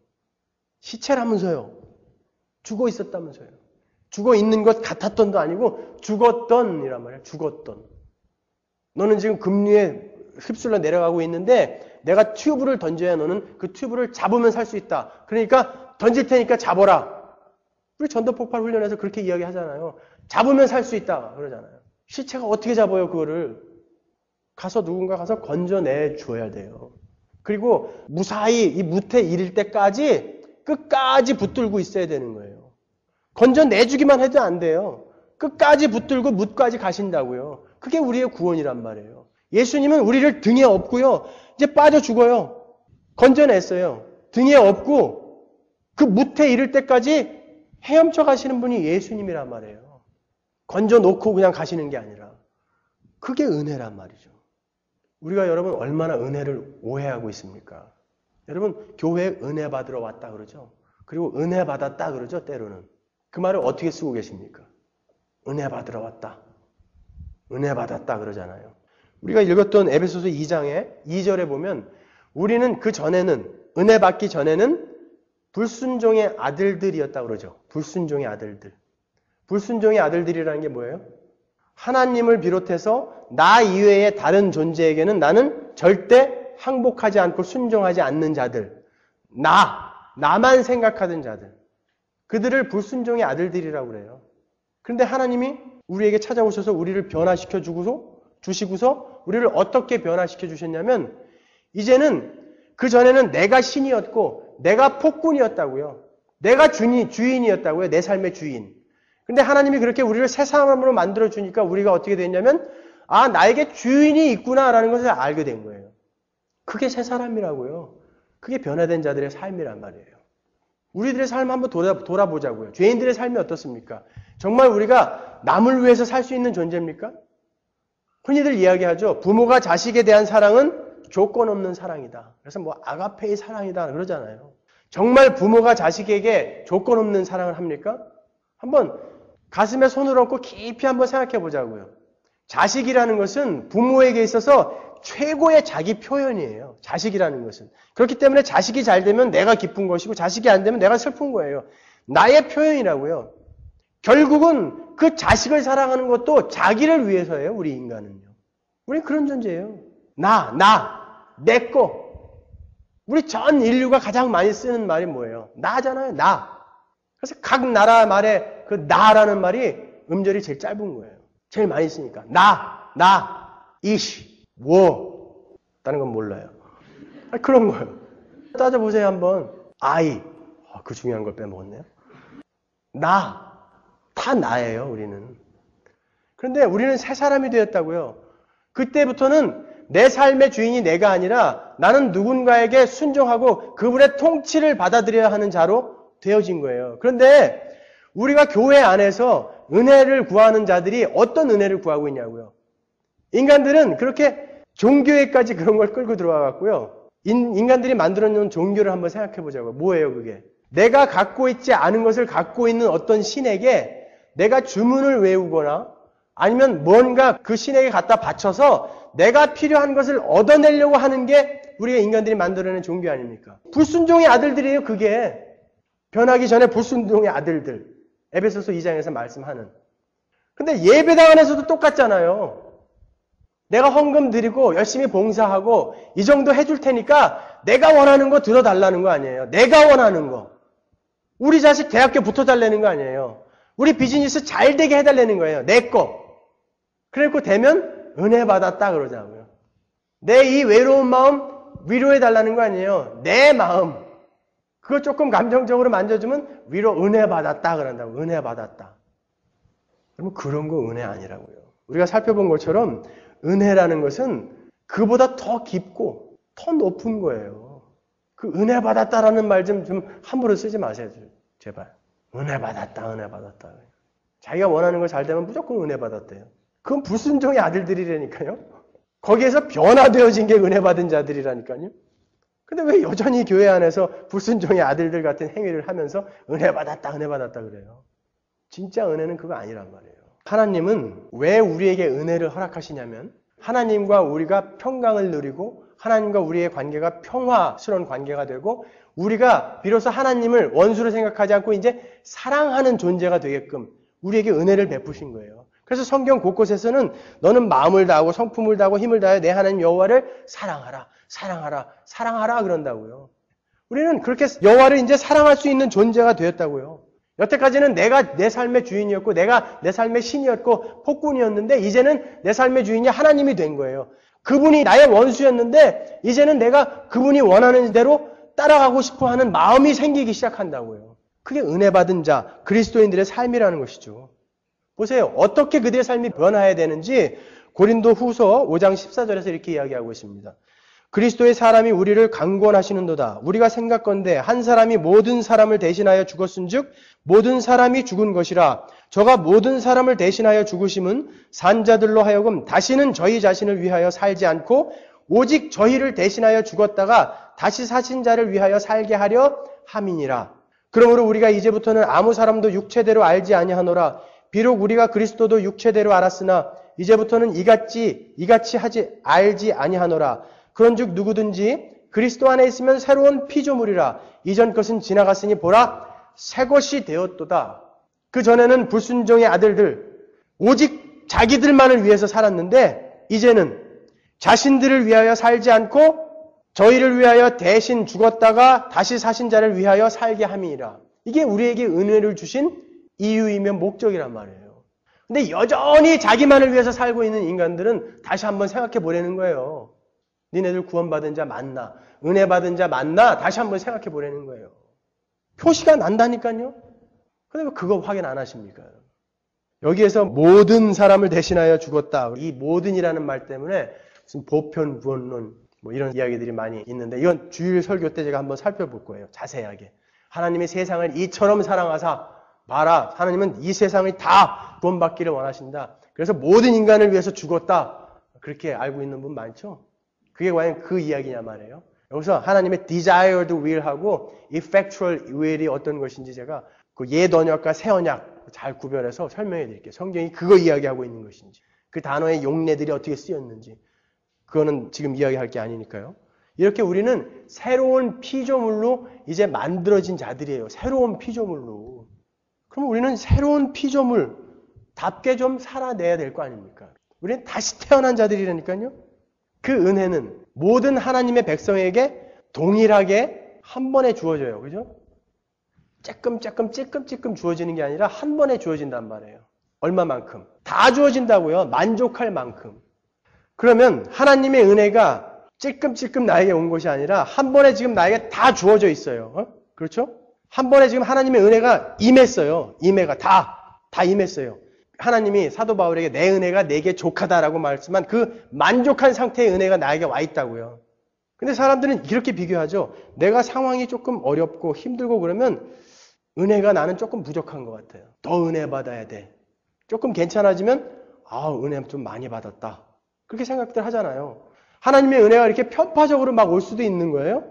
시체라면서요. 죽어 있었다면서요. 죽어 있는 것 같았던도 아니고 죽었던이란 말이에요. 죽었던. 너는 지금 급류에 휩쓸려 내려가고 있는데 내가 튜브를 던져야 너는 그 튜브를 잡으면 살 수 있다. 그러니까 던질 테니까 잡아라. 우리 전도폭발 훈련에서 그렇게 이야기하잖아요. 잡으면 살 수 있다 그러잖아요. 시체가 어떻게 잡아요 그거를? 가서 누군가 가서 건져내 줘야 돼요. 그리고 무사히 이 무태 이를 때까지 끝까지 붙들고 있어야 되는 거예요. 건져내주기만 해도 안 돼요. 끝까지 붙들고 뭇까지 가신다고요. 그게 우리의 구원이란 말이에요. 예수님은 우리를 등에 업고요. 이제 빠져 죽어요. 건져냈어요. 등에 업고 그 무태 이를 때까지 헤엄쳐 가시는 분이 예수님이란 말이에요. 건져놓고 그냥 가시는 게 아니라. 그게 은혜란 말이죠. 우리가 여러분 얼마나 은혜를 오해하고 있습니까? 여러분 교회에 은혜 받으러 왔다 그러죠. 그리고 은혜 받았다 그러죠. 때로는. 그 말을 어떻게 쓰고 계십니까? 은혜 받으러 왔다. 은혜 받았다 그러잖아요. 우리가 읽었던 에베소서 2장의 2절에 보면 우리는 그 전에는 은혜 받기 전에는 불순종의 아들들이었다 그러죠. 불순종의 아들들. 불순종의 아들들이라는 게 뭐예요? 하나님을 비롯해서 나 이외의 다른 존재에게는 나는 절대 항복하지 않고 순종하지 않는 자들. 나만 생각하던 자들. 그들을 불순종의 아들들이라고 그래요. 그런데 하나님이 우리에게 찾아오셔서 우리를 변화시켜 주시고서 우리를 어떻게 변화시켜 주셨냐면 이제는 그 전에는 내가 신이었고 내가 폭군이었다고요. 내가 주인이었다고요. 내 삶의 주인. 근데 하나님이 그렇게 우리를 새 사람으로 만들어 주니까 우리가 어떻게 됐냐면 나에게 주인이 있구나라는 것을 알게 된 거예요. 그게 새 사람이라고요. 그게 변화된 자들의 삶이란 말이에요. 우리들의 삶 한번 돌아보자고요. 죄인들의 삶이 어떻습니까? 정말 우리가 남을 위해서 살 수 있는 존재입니까? 흔히들 이야기하죠. 부모가 자식에 대한 사랑은 조건 없는 사랑이다. 그래서 아가페의 사랑이다 그러잖아요. 정말 부모가 자식에게 조건 없는 사랑을 합니까? 한번 가슴에 손을 얹고 깊이 한번 생각해 보자고요. 자식이라는 것은 부모에게 있어서 최고의 자기 표현이에요. 자식이라는 것은. 그렇기 때문에 자식이 잘 되면 내가 기쁜 것이고 자식이 안 되면 내가 슬픈 거예요. 나의 표현이라고요. 결국은 그 자식을 사랑하는 것도 자기를 위해서예요. 우리 인간은요. 우리는 그런 존재예요. 내 거. 우리 전 인류가 가장 많이 쓰는 말이 뭐예요? 나잖아요. 나. 그래서 각 나라 말에 그 나라는 말이 음절이 제일 짧은 거예요. 제일 많이 쓰니까. 이시, 다른 건 몰라요. 그런 거예요. 따져보세요, 한번. 아이. 그 중요한 걸 빼먹었네요. 다 나예요, 우리는. 그런데 우리는 새 사람이 되었다고요. 그때부터는 내 삶의 주인이 내가 아니라 나는 누군가에게 순종하고 그분의 통치를 받아들여야 하는 자로 되어진 거예요. 그런데 우리가 교회 안에서 은혜를 구하는 자들이 어떤 은혜를 구하고 있냐고요. 인간들은 그렇게 종교에까지 그런 걸 끌고 들어와 갖고요. 인간들이 만들어놓은 종교를 한번 생각해 보자고요. 뭐예요, 그게? 내가 갖고 있지 않은 것을 갖고 있는 어떤 신에게 내가 주문을 외우거나 아니면 뭔가 그 신에게 갖다 바쳐서 내가 필요한 것을 얻어내려고 하는 게 우리가 인간들이 만들어낸 종교 아닙니까? 불순종의 아들들이에요, 그게. 변하기 전에 불순종의 아들들. 에베소서 2장에서 말씀하는. 근데 예배당 안에서도 똑같잖아요. 내가 헌금 드리고 열심히 봉사하고 이 정도 해줄 테니까 내가 원하는 거 들어달라는 거 아니에요. 내가 원하는 거. 우리 자식 대학교 붙어달라는 거 아니에요. 우리 비즈니스 잘 되게 해달라는 거예요. 내 거. 그래놓고 되면 은혜 받았다 그러자고요. 내 이 외로운 마음 위로해달라는 거 아니에요. 내 마음. 그거 조금 감정적으로 만져주면 위로 은혜 받았다 그런다고. 은혜 받았다. 그러면 그런 거 은혜 아니라고요. 우리가 살펴본 것처럼 은혜라는 것은 그보다 더 깊고 더 높은 거예요. 그 은혜 받았다라는 말 좀 함부로 쓰지 마세요. 제발. 은혜 받았다. 자기가 원하는 거 잘 되면 무조건 은혜 받았대요. 그건 불순종의 아들들이라니까요. 거기에서 변화되어진 게 은혜 받은 자들이라니까요. 근데 왜 여전히 교회 안에서 불순종의 아들들 같은 행위를 하면서 은혜 받았다 그래요. 진짜 은혜는 그거 아니란 말이에요. 하나님은 왜 우리에게 은혜를 허락하시냐면 하나님과 우리가 평강을 누리고 하나님과 우리의 관계가 평화스러운 관계가 되고 우리가 비로소 하나님을 원수로 생각하지 않고 이제 사랑하는 존재가 되게끔 우리에게 은혜를 베푸신 거예요. 그래서 성경 곳곳에서는 너는 마음을 다하고 성품을 다하고 힘을 다하여 내 하나님 여호와를 사랑하라 그런다고요. 우리는 그렇게 여호와를 이제 사랑할 수 있는 존재가 되었다고요. 여태까지는 내가 내 삶의 주인이었고 내가 내 삶의 신이었고 폭군이었는데 이제는 내 삶의 주인이 하나님이 된 거예요. 그분이 나의 원수였는데 이제는 내가 그분이 원하는 대로 따라가고 싶어하는 마음이 생기기 시작한다고요. 그게 은혜 받은 자, 그리스도인들의 삶이라는 것이죠. 보세요. 어떻게 그들의 삶이 변화해야 되는지 고린도 후서 5장 14절에서 이렇게 이야기하고 있습니다. 그리스도의 사람이 우리를 강권하시는도다. 우리가 생각건대 한 사람이 모든 사람을 대신하여 죽었은즉 모든 사람이 죽은 것이라. 저가 모든 사람을 대신하여 죽으심은 산자들로 하여금 다시는 저희 자신을 위하여 살지 않고 오직 저희를 대신하여 죽었다가 다시 사신 자를 위하여 살게 하려 함이니라. 그러므로 우리가 이제부터는 아무 사람도 육체대로 알지 아니하노라. 비록 우리가 그리스도도 육체대로 알았으나 이제부터는 이같이 알지 아니하노라. 그런즉 누구든지 그리스도 안에 있으면 새로운 피조물이라. 이전 것은 지나갔으니 보라 새 것이 되었도다. 그 전에는 불순종의 아들들 오직 자기들만을 위해서 살았는데 이제는 자신들을 위하여 살지 않고 저희를 위하여 대신 죽었다가 다시 사신 자를 위하여 살게 함이니라. 이게 우리에게 은혜를 주신 이유이며 목적이란 말이에요. 근데 여전히 자기만을 위해서 살고 있는 인간들은 다시 한번 생각해 보라는 거예요. 니네들 구원받은 자 맞나? 은혜 받은 자 맞나? 다시 한번 생각해 보라는 거예요. 표시가 난다니까요. 근데 왜 그거 확인 안 하십니까? 여기에서 모든 사람을 대신하여 죽었다. 이 모든이라는 말 때문에 무슨 보편구원론 이런 이야기들이 많이 있는데 이건 주일 설교 때 제가 한번 살펴볼 거예요. 자세하게. 하나님이 세상을 이처럼 사랑하사 봐라. 하나님은 이 세상을 다 구원받기를 원하신다. 그래서 모든 인간을 위해서 죽었다. 그렇게 알고 있는 분 많죠? 그게 과연 그 이야기냐 말이에요. 여기서 하나님의 desired will하고 effectual will이 어떤 것인지 제가 그 옛 언약과 새 언약 잘 구별해서 설명해 드릴게요. 성경이 그거 이야기하고 있는 것인지 그 단어의 용례들이 어떻게 쓰였는지 그거는 지금 이야기할 게 아니니까요. 이렇게 우리는 새로운 피조물로 이제 만들어진 자들이에요. 새로운 피조물로. 그럼 우리는 새로운 피조물답게 좀 살아내야 될 거 아닙니까? 우리는 다시 태어난 자들이라니까요. 그 은혜는 모든 하나님의 백성에게 동일하게 한 번에 주어져요. 그죠? 찔끔 주어지는 게 아니라 한 번에 주어진단 말이에요. 얼마만큼? 다 주어진다고요. 만족할 만큼. 그러면 하나님의 은혜가 찔끔 나에게 온 것이 아니라 한 번에 지금 나에게 다 주어져 있어요. 그렇죠? 한 번에 지금 하나님의 은혜가 임했어요. 임해가 다 임했어요. 하나님이 사도 바울에게 내 은혜가 내게 족하다라고 말씀한 그 만족한 상태의 은혜가 나에게 와 있다고요. 근데 사람들은 이렇게 비교하죠. 내가 상황이 조금 어렵고 힘들고 그러면 은혜가 나는 조금 부족한 것 같아요. 더 은혜 받아야 돼. 조금 괜찮아지면 은혜 좀 많이 받았다. 그렇게 생각들 하잖아요. 하나님의 은혜가 이렇게 편파적으로 막 올 수도 있는 거예요.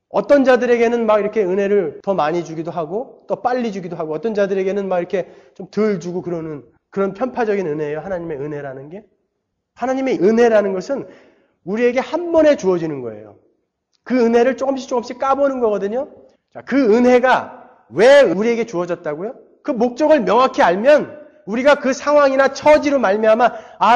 어떤 자들에게는 막 이렇게 은혜를 더 많이 주기도 하고 또 빨리 주기도 하고 어떤 자들에게는 막 이렇게 좀 덜 주고 그러는 그런 편파적인 은혜예요. 하나님의 은혜라는 게. 하나님의 은혜라는 것은 우리에게 한 번에 주어지는 거예요. 그 은혜를 조금씩 까보는 거거든요. 자, 그 은혜가 왜 우리에게 주어졌다고요? 그 목적을 명확히 알면 우리가 그 상황이나 처지로 말미암아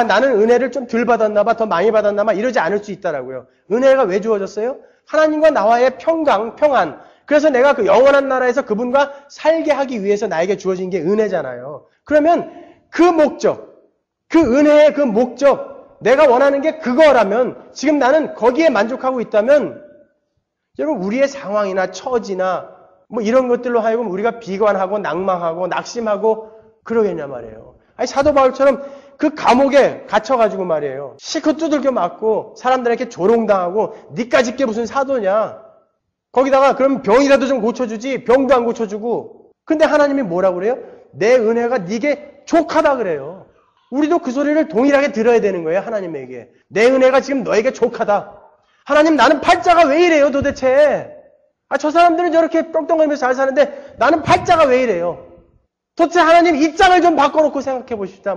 나는 은혜를 좀 덜 받았나 봐, 더 많이 받았나 봐 이러지 않을 수 있다라고요. 은혜가 왜 주어졌어요? 하나님과 나와의 평안. 그래서 내가 그 영원한 나라에서 그분과 살게 하기 위해서 나에게 주어진 게 은혜잖아요. 그러면 그 목적, 그 은혜의 그 목적, 내가 원하는 게 그거라면 지금 나는 거기에 만족하고 있다면 여러분 우리의 상황이나 처지나 이런 것들로 하여금 우리가 비관하고 낭망하고 낙심하고 그러겠냐 말이에요. 아니 사도 바울처럼 그 감옥에 갇혀가지고 말이에요. 시크 두들겨 맞고 사람들에게 조롱당하고 니까짓 게 무슨 사도냐. 거기다가 그럼 병이라도 좀 고쳐주지 병도 안 고쳐주고. 근데 하나님이 뭐라고 그래요? 내 은혜가 네게 족하다 그래요. 우리도 그 소리를 동일하게 들어야 되는 거예요. 하나님에게. 내 은혜가 지금 너에게 족하다. 하나님, 나는 팔자가 왜 이래요 도대체? 저 사람들은 저렇게 떵떵거리면서 잘 사는데 나는 팔자가 왜 이래요? 도대체 하나님 입장을 좀 바꿔놓고 생각해 보십시다.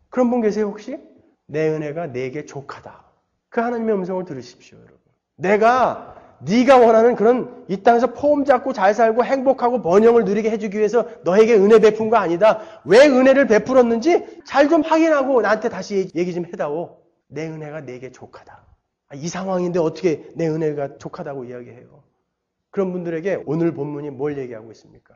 그런 분 계세요 혹시? 내 은혜가 내게 족하다. 그 하나님의 음성을 들으십시오, 여러분. 내가 네가 원하는 그런 이 땅에서 폼 잡고 잘 살고 행복하고 번영을 누리게 해주기 위해서 너에게 은혜 베푼 거 아니다. 왜 은혜를 베풀었는지 잘 좀 확인하고 나한테 다시 얘기 좀 해다오. 내 은혜가 내게 족하다. 이 상황인데 어떻게 내 은혜가 족하다고 이야기해요? 그런 분들에게 오늘 본문이 뭘 얘기하고 있습니까?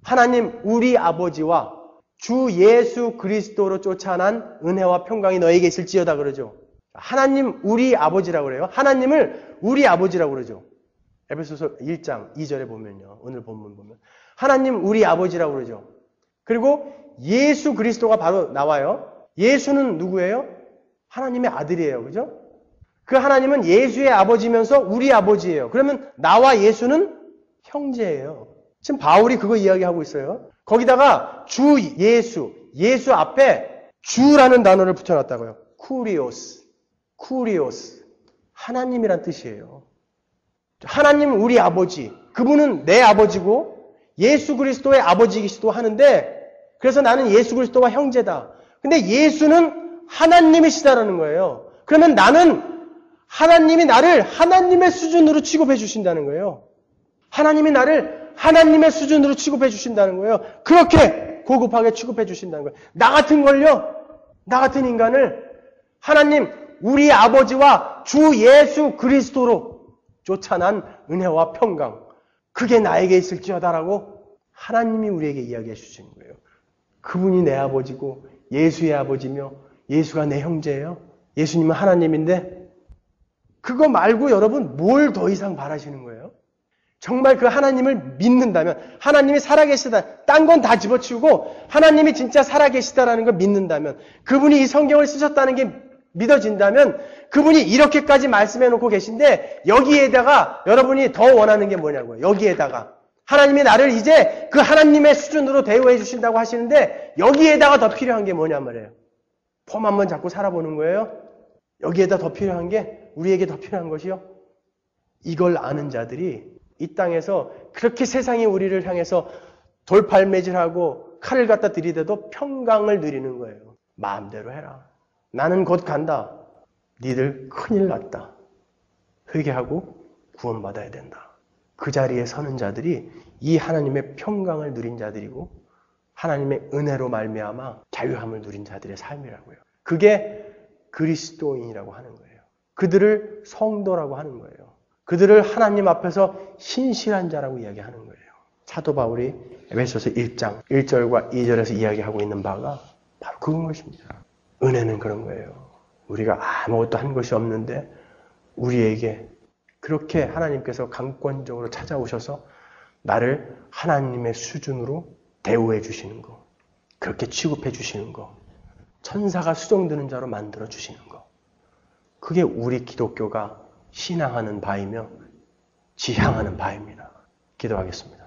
하나님 우리 아버지와 주 예수 그리스도로 쫓아난 은혜와 평강이 너에게 있을지어다 그러죠. 하나님 우리 아버지라고 그래요. 하나님을 우리 아버지라고 그러죠. 에베소서 1장 2절에 보면요. 오늘 본문 보면 하나님 우리 아버지라고 그러죠. 그리고 예수 그리스도가 바로 나와요. 예수는 누구예요? 하나님의 아들이에요. 그죠? 그 하나님은 예수의 아버지면서 우리 아버지예요. 그러면 나와 예수는 형제예요. 지금 바울이 그거 이야기하고 있어요. 거기다가 주 예수 앞에 주라는 단어를 붙여놨다고요. 쿠리오스. 하나님이란 뜻이에요. 하나님 우리 아버지. 그분은 내 아버지고 예수 그리스도의 아버지이기도 하는데 그래서 나는 예수 그리스도와 형제다. 근데 예수는 하나님이시다라는 거예요. 그러면 나는 하나님이 나를 하나님의 수준으로 취급해 주신다는 거예요. 하나님이 나를 하나님의 수준으로 취급해 주신다는 거예요. 그렇게 고급하게 취급해 주신다는 거예요. 나 같은 인간을 하나님 우리 아버지와 주 예수 그리스도로 쫓아난 은혜와 평강 그게 나에게 있을지어다라고 하나님이 우리에게 이야기해 주시는 거예요. 그분이 내 아버지고 예수의 아버지며 예수가 내 형제예요. 예수님은 하나님인데 그거 말고 여러분 뭘 더 이상 바라시는 거예요? 정말 그 하나님을 믿는다면 하나님이 살아계시다. 딴 건 다 집어치우고 하나님이 진짜 살아계시다라는 걸 믿는다면 그분이 이 성경을 쓰셨다는 게 믿어진다면 그분이 이렇게까지 말씀해 놓고 계신데 여기에다가 여러분이 더 원하는 게 뭐냐고요. 여기에다가 하나님이 나를 이제 그 하나님의 수준으로 대우해 주신다고 하시는데 여기에다가 더 필요한 게 뭐냐 말이에요. 폼 한번 잡고 살아보는 거예요. 여기에다 더 필요한 게 우리에게 더 필요한 것이요. 이걸 아는 자들이 이 땅에서 그렇게 세상이 우리를 향해서 돌팔매질하고 칼을 갖다 들이대도 평강을 누리는 거예요. 마음대로 해라. 나는 곧 간다. 니들 큰일 났다. 회개하고 구원받아야 된다. 그 자리에 서는 자들이 이 하나님의 평강을 누린 자들이고 하나님의 은혜로 말미암아 자유함을 누린 자들의 삶이라고요. 그게 그리스도인이라고 하는 거예요. 그들을 성도라고 하는 거예요. 그들을 하나님 앞에서 신실한 자라고 이야기하는 거예요. 사도 바울이 에베소서 1장 1절과 2절에서 이야기하고 있는 바가 바로 그런 것입니다. 은혜는 그런 거예요. 우리가 아무것도 한 것이 없는데 우리에게 그렇게 하나님께서 강권적으로 찾아오셔서 나를 하나님의 수준으로 대우해 주시는 거, 그렇게 취급해 주시는 거, 천사가 수종드는 자로 만들어 주시는 거, 그게 우리 기독교가 신앙하는 바이며 지향하는 바입니다. 기도하겠습니다.